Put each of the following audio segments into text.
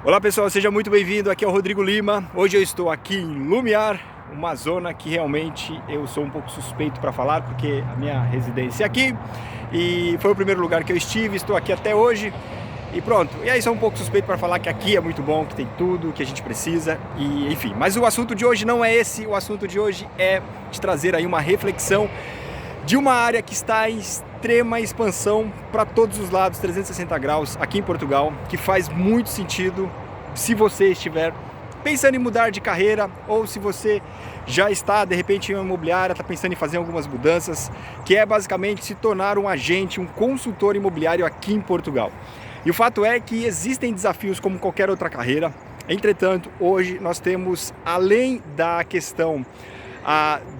Olá pessoal, seja muito bem-vindo, aqui é o Rodrigo Lima. Hoje eu estou aqui em Lumiar, uma zona que realmente eu sou um pouco suspeito para falar, porque a minha residência é aqui e foi o primeiro lugar que eu estive, estou aqui até hoje e pronto. E aí sou um pouco suspeito para falar que aqui é muito bom, que tem tudo que a gente precisa e enfim. Mas o assunto de hoje não é esse, o assunto de hoje é te trazer aí uma reflexão de uma área que está em extrema expansão para todos os lados, 360 graus, aqui em Portugal, que faz muito sentido se você estiver pensando em mudar de carreira ou se você já está, de repente, em uma imobiliária, está pensando em fazer algumas mudanças, que é basicamente se tornar um agente, um consultor imobiliário aqui em Portugal. E o fato é que existem desafios como qualquer outra carreira, entretanto, hoje nós temos, além da questão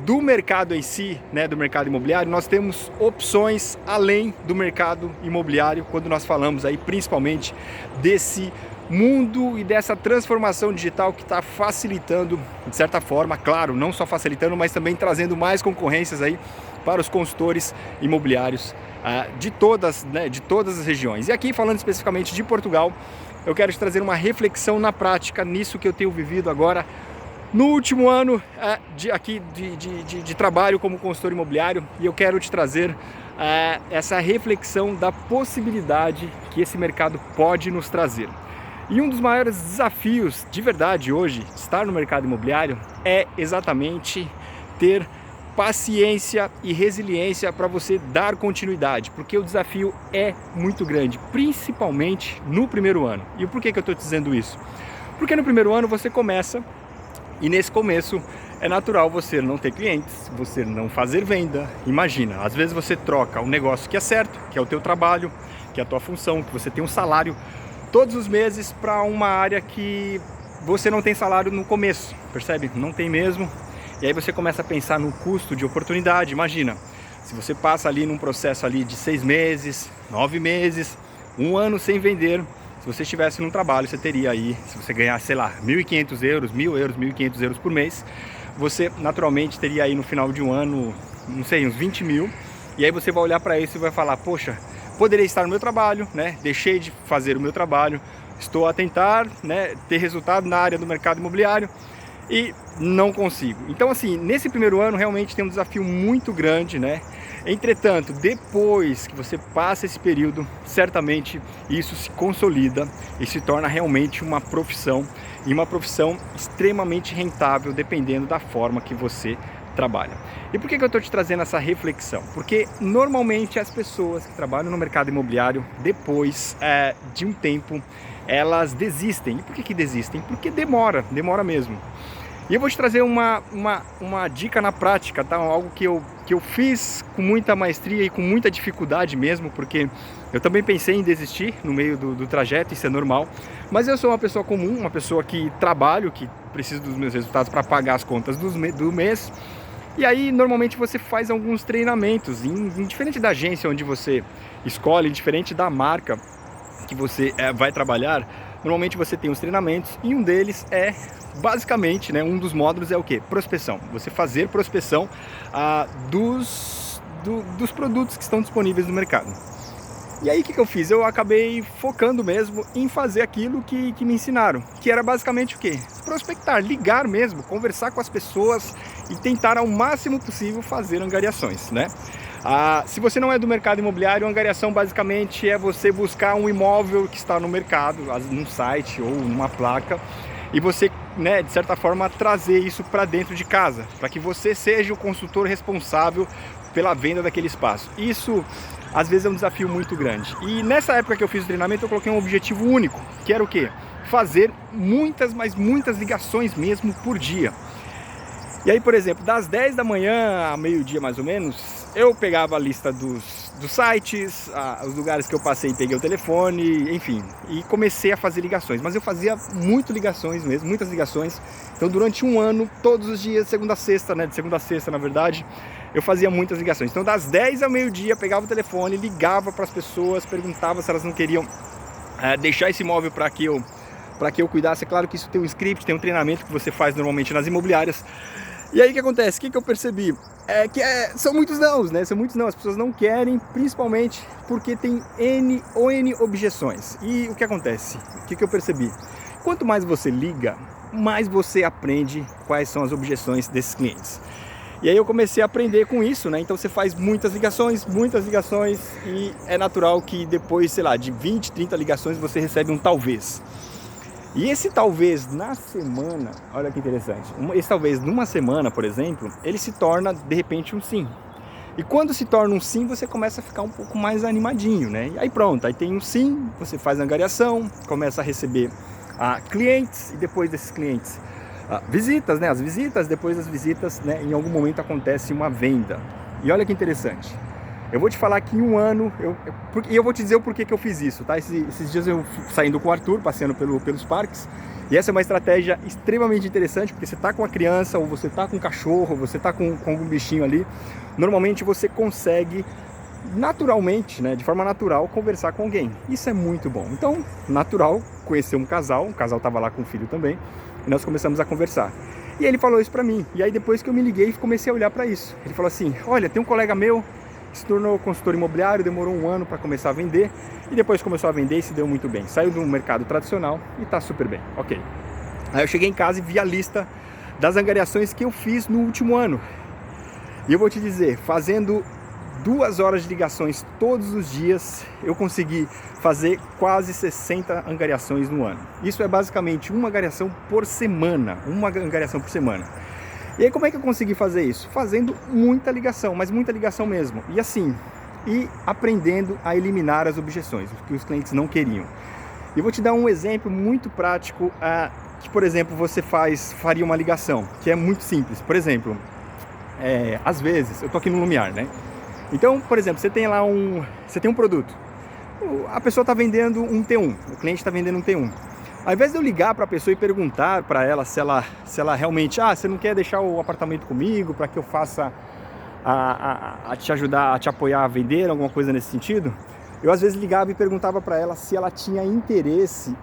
do mercado em si, né, do mercado imobiliário, nós temos opções além do mercado imobiliário, quando nós falamos aí principalmente desse mundo e dessa transformação digital que está facilitando, de certa forma, claro, não só facilitando, mas também trazendo mais concorrências aí para os consultores imobiliários de todas as regiões. E aqui, falando especificamente de Portugal, eu quero te trazer uma reflexão na prática nisso que eu tenho vivido agora no último ano de trabalho como consultor imobiliário, e eu quero te trazer essa reflexão da possibilidade que esse mercado pode nos trazer. E um dos maiores desafios de verdade hoje de estar no mercado imobiliário é exatamente ter paciência e resiliência para você dar continuidade, porque o desafio é muito grande, principalmente no primeiro ano. E por que eu estou dizendo isso? Porque no primeiro ano você começa e nesse começo é natural você não ter clientes, você não fazer venda. Imagina, às vezes você troca um negócio que é certo, que é o teu trabalho, que é a tua função, que você tem um salário todos os meses para uma área que você não tem salário no começo, percebe? Não tem mesmo. E aí você começa a pensar no custo de oportunidade. Imagina, se você passa ali num processo ali de 6 meses, 9 meses, um ano sem vender. Se você estivesse num trabalho, você teria aí, se você ganhasse, sei lá, 1.500 euros, 1.000 euros, 1.500 euros por mês, você naturalmente teria aí no final de um ano, não sei, uns 20 mil. E aí você vai olhar para isso e vai falar, poxa, poderia estar no meu trabalho, né? Deixei de fazer o meu trabalho, estou a tentar, né, ter resultado na área do mercado imobiliário e não consigo. Então, assim, nesse primeiro ano realmente tem um desafio muito grande, né? Entretanto, depois que você passa esse período, certamente isso se consolida e se torna realmente uma profissão, e uma profissão extremamente rentável, dependendo da forma que você trabalha. E por que eu estou te trazendo essa reflexão? Porque normalmente as pessoas que trabalham no mercado imobiliário, depois de um tempo, elas desistem. E por que desistem? Porque demora mesmo. E eu vou te trazer uma dica na prática, tá? Algo que eu fiz com muita maestria e com muita dificuldade mesmo, porque eu também pensei em desistir no meio do trajeto, isso é normal. Mas eu sou uma pessoa comum, uma pessoa que trabalho, que preciso dos meus resultados para pagar as contas do mês. E aí, normalmente você faz alguns treinamentos, indiferente da agência onde você escolhe, indiferente da marca que você vai trabalhar, normalmente você tem os treinamentos e um deles é, basicamente, né, um dos módulos é o quê? Prospeção. Você fazer prospeção dos produtos que estão disponíveis no mercado. E aí o que eu fiz? Eu acabei focando mesmo em fazer aquilo que me ensinaram, que era basicamente o quê? Prospectar, ligar mesmo, conversar com as pessoas e tentar ao máximo possível fazer angariações, né? Se você não é do mercado imobiliário, a angariação basicamente é você buscar um imóvel que está no mercado, num site ou numa placa, e você, né, de certa forma, trazer isso para dentro de casa, para que você seja o consultor responsável pela venda daquele espaço. Isso, às vezes, é um desafio muito grande. E nessa época que eu fiz o treinamento, eu coloquei um objetivo único, que era o quê? Fazer muitas, mas muitas ligações mesmo por dia. E aí, por exemplo, das 10 da manhã a meio-dia mais ou menos, eu pegava a lista dos sites, os lugares que eu passei, peguei o telefone, enfim, e comecei a fazer ligações. Mas eu fazia muitas ligações mesmo, muitas ligações. Então, durante um ano, todos os dias, segunda a sexta, né, de segunda a sexta, na verdade, eu fazia muitas ligações. Então, das 10 ao meio-dia, pegava o telefone, ligava para as pessoas, perguntava se elas não queriam deixar esse imóvel para que eu cuidasse. É claro que isso tem um script, tem um treinamento que você faz normalmente nas imobiliárias. E aí o que acontece? O que eu percebi? São muitos não, né? São muitos não, as pessoas não querem, principalmente porque tem N objeções. E o que acontece? O que eu percebi? quanto mais você liga, mais você aprende quais são as objeções desses clientes. E aí eu comecei a aprender com isso, né? Então você faz muitas ligações e é natural que depois, sei lá, de 20, 30 ligações você recebe um talvez. E esse talvez na semana, olha que interessante, esse talvez numa semana, por exemplo, ele se torna de repente um sim. E quando se torna um sim, você começa a ficar um pouco mais animadinho, né? E aí pronto, aí tem um sim, você faz a angariação, começa a receber clientes e depois desses clientes visitas, né? As visitas, depois das visitas, né? Em algum momento acontece uma venda. E olha que interessante. Eu vou te falar que em um ano, e eu vou te dizer o porquê que eu fiz isso, tá? Esses dias eu saindo com o Arthur, passeando pelos parques, e essa é uma estratégia extremamente interessante, porque você tá com a criança, ou você tá com um cachorro, ou você tá com algum bichinho ali, normalmente você consegue naturalmente, né, de forma natural, conversar com alguém. Isso é muito bom. Então, natural, conhecer um casal estava lá com o filho também, e nós começamos a conversar. E ele falou isso pra mim, e aí depois que eu me liguei, comecei a olhar pra isso. Ele falou assim, olha, tem um colega meu que se tornou consultor imobiliário, demorou um ano para começar a vender, e depois começou a vender e se deu muito bem. Saiu do mercado tradicional e tá super bem. Ok. Aí eu cheguei em casa e vi a lista das angariações que eu fiz no último ano. E eu vou te dizer, fazendo 2 horas de ligações todos os dias, eu consegui fazer quase 60 angariações no ano. Isso é basicamente uma angariação por semana, E aí como é que eu consegui fazer isso? Fazendo muita ligação, mas muita ligação mesmo. E assim, aprendendo a eliminar as objeções, o que os clientes não queriam. E eu vou te dar um exemplo muito prático, que por exemplo você faria uma ligação, que é muito simples. Por exemplo, às vezes, eu tô aqui no Lumiar, né? Então, por exemplo, você tem lá um produto, a pessoa está vendendo um T1, o cliente está vendendo um T1. Ao invés de eu ligar para a pessoa e perguntar para ela se ela realmente, você não quer deixar o apartamento comigo para que eu faça a te ajudar, a te apoiar a vender, alguma coisa nesse sentido, eu às vezes ligava e perguntava para ela se ela tinha interesse,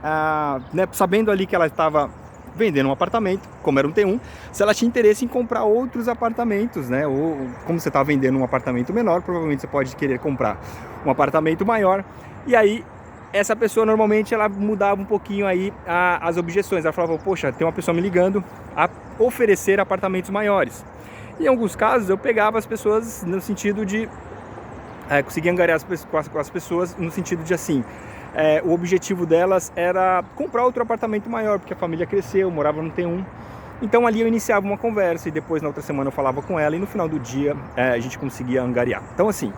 né, sabendo ali que ela estava vendendo um apartamento, como era um T1, se ela tinha interesse em comprar outros apartamentos, né? Ou como você está vendendo um apartamento menor, provavelmente você pode querer comprar um apartamento maior. E aí essa pessoa normalmente ela mudava um pouquinho aí as objeções. Ela falava, poxa, tem uma pessoa me ligando a oferecer apartamentos maiores. E em alguns casos eu pegava as pessoas no sentido de conseguia angariar com as pessoas no sentido de assim, o objetivo delas era comprar outro apartamento maior, porque a família cresceu, morava no T1. Então ali eu iniciava uma conversa e depois na outra semana eu falava com ela e no final do dia a gente conseguia angariar. Então assim,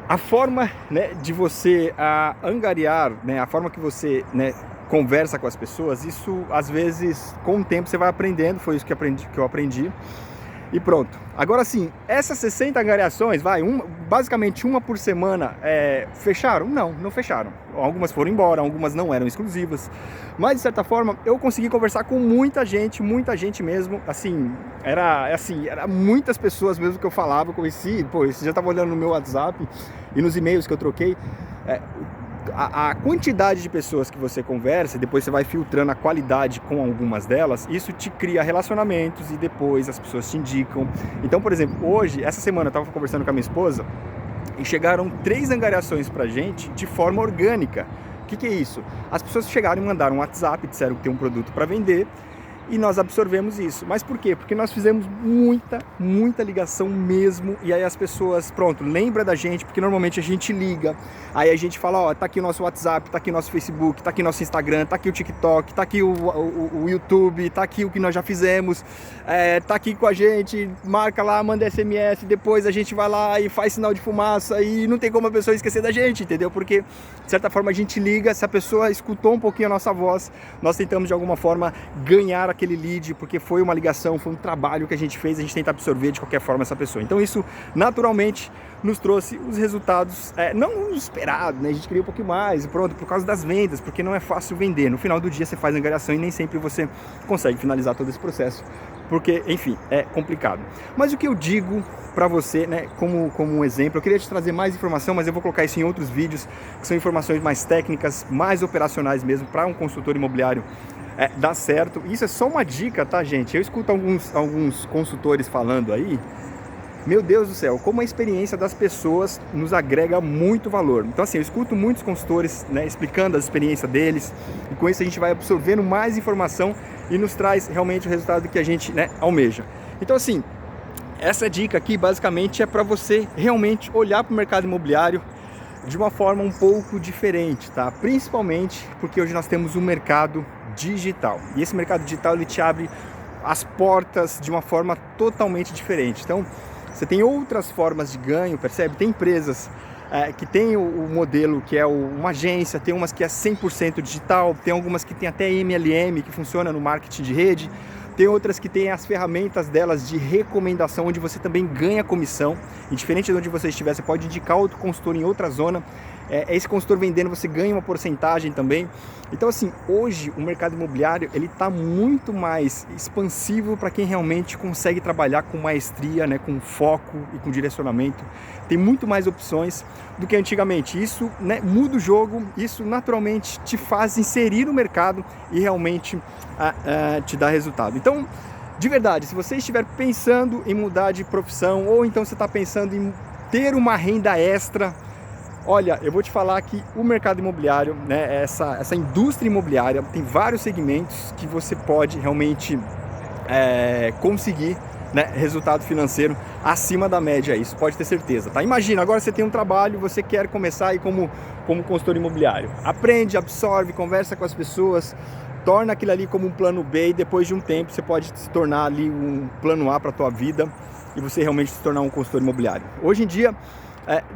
a forma, né, de você angariar, né, a forma que você, né, conversa com as pessoas, isso às vezes com o tempo você vai aprendendo, foi isso que eu aprendi. E pronto. Agora sim, essas 60 angariações, basicamente uma por semana, fecharam? Não fecharam. Algumas foram embora, algumas não eram exclusivas. Mas de certa forma, eu consegui conversar com muita gente mesmo. Assim, era muitas pessoas mesmo que eu falava, conheci. Você já estava olhando no meu WhatsApp e nos e-mails que eu troquei. A quantidade de pessoas que você conversa, depois você vai filtrando a qualidade com algumas delas, isso te cria relacionamentos e depois as pessoas te indicam. Então, por exemplo, essa semana eu estava conversando com a minha esposa e chegaram 3 angariações pra gente de forma orgânica. O que é isso? As pessoas chegaram e mandaram um WhatsApp, disseram que tem um produto para vender e nós absorvemos isso. Mas por quê? Porque nós fizemos muita ligação mesmo, e aí as pessoas, pronto, lembra da gente, porque normalmente a gente liga, aí a gente fala, ó, tá aqui o nosso WhatsApp, tá aqui o nosso Facebook, tá aqui o nosso Instagram, tá aqui o TikTok, tá aqui o YouTube, tá aqui o que nós já fizemos, tá aqui com a gente, marca lá, manda SMS, depois a gente vai lá e faz sinal de fumaça, e não tem como a pessoa esquecer da gente, entendeu? Porque, de certa forma, a gente liga, se a pessoa escutou um pouquinho a nossa voz, nós tentamos de alguma forma ganhar aquele lead, porque foi uma ligação, foi um trabalho que a gente fez, a gente tenta absorver de qualquer forma essa pessoa. Então isso naturalmente nos trouxe os resultados, não esperados, né? A gente queria um pouquinho mais, pronto, por causa das vendas, porque não é fácil vender. No final do dia você faz a angariação e nem sempre você consegue finalizar todo esse processo, porque, enfim, é complicado. Mas o que eu digo para você, né, como um exemplo, eu queria te trazer mais informação, mas eu vou colocar isso em outros vídeos, que são informações mais técnicas, mais operacionais mesmo, para um consultor imobiliário dá certo. Isso é só uma dica, tá, gente? Eu escuto alguns consultores falando aí meu Deus do céu, como a experiência das pessoas nos agrega muito valor. Então assim, eu escuto muitos consultores, né, explicando a experiência deles, e com isso a gente vai absorvendo mais informação e nos traz realmente o resultado que a gente, né, almeja. Então assim, essa dica aqui basicamente é para você realmente olhar para o mercado imobiliário de uma forma um pouco diferente, tá? Principalmente porque hoje nós temos um mercado digital, e esse mercado digital ele te abre as portas de uma forma totalmente diferente. Então você tem outras formas de ganho, percebe? Tem empresas que tem o modelo que é uma agência, tem umas que é 100% digital, tem algumas que tem até MLM, que funciona no marketing de rede, tem outras que tem as ferramentas delas de recomendação, onde você também ganha comissão, e diferente de onde você estiver, você pode indicar outro consultor em outra zona, esse consultor vendendo, você ganha uma porcentagem também. Então assim, hoje o mercado imobiliário ele está muito mais expansivo para quem realmente consegue trabalhar com maestria, né, com foco e com direcionamento. Tem muito mais opções do que antigamente. Isso, né, muda o jogo, isso naturalmente te faz inserir no mercado e realmente te dar resultado. Então, de verdade, se você estiver pensando em mudar de profissão, ou então você está pensando em ter uma renda extra, olha, eu vou te falar que o mercado imobiliário, né, essa indústria imobiliária, tem vários segmentos que você pode realmente conseguir, né, resultado financeiro acima da média, isso pode ter certeza, tá? Imagina, agora você tem um trabalho, você quer começar aí como consultor imobiliário. Aprende, absorve, conversa com as pessoas, torna aquilo ali como um plano B, e depois de um tempo você pode se tornar ali um plano A para a tua vida e você realmente se tornar um consultor imobiliário. Hoje em dia,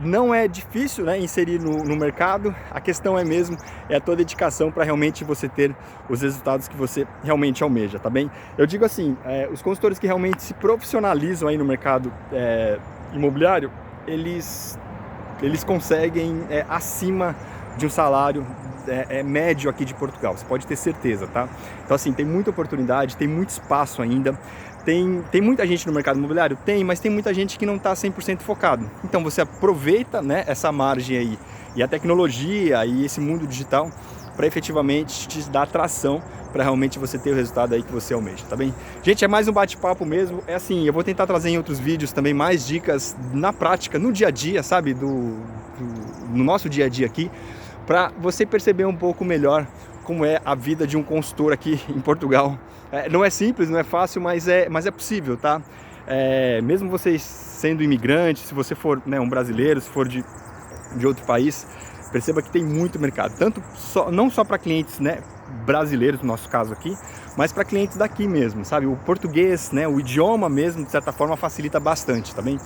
não é difícil, né, inserir no mercado, a questão é mesmo a tua dedicação para realmente você ter os resultados que você realmente almeja, tá bem? Eu digo assim, os consultores que realmente se profissionalizam aí no mercado imobiliário, eles conseguem acima de um salário médio aqui de Portugal, você pode ter certeza, tá? Então assim, tem muita oportunidade, tem muito espaço ainda. Tem muita gente no mercado imobiliário? Tem, mas tem muita gente que não está 100% focado. Então você aproveita, né, essa margem aí e a tecnologia e esse mundo digital para efetivamente te dar tração para realmente você ter o resultado aí que você almeja, tá bem? Gente, é mais um bate-papo mesmo. É assim, eu vou tentar trazer em outros vídeos também mais dicas na prática, no dia a dia, sabe? No nosso dia a dia aqui, para você perceber um pouco melhor como é a vida de um consultor aqui em Portugal. Não é simples, não é fácil, mas é possível, tá? Mesmo vocês sendo imigrantes, se você for, né, um brasileiro, se for de outro país, perceba que tem muito mercado, não só para clientes, né, brasileiros, no nosso caso aqui, mas para clientes daqui mesmo, sabe? O português, né, o idioma mesmo, de certa forma, facilita bastante, tá bem?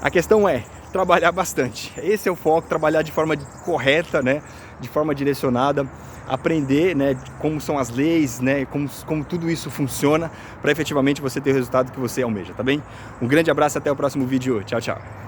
A questão é trabalhar bastante. Esse é o foco, trabalhar de forma correta, né, de forma direcionada, aprender, né, como são as leis, né, como tudo isso funciona, para efetivamente você ter o resultado que você almeja, tá bem? Um grande abraço, até o próximo vídeo. Tchau, tchau.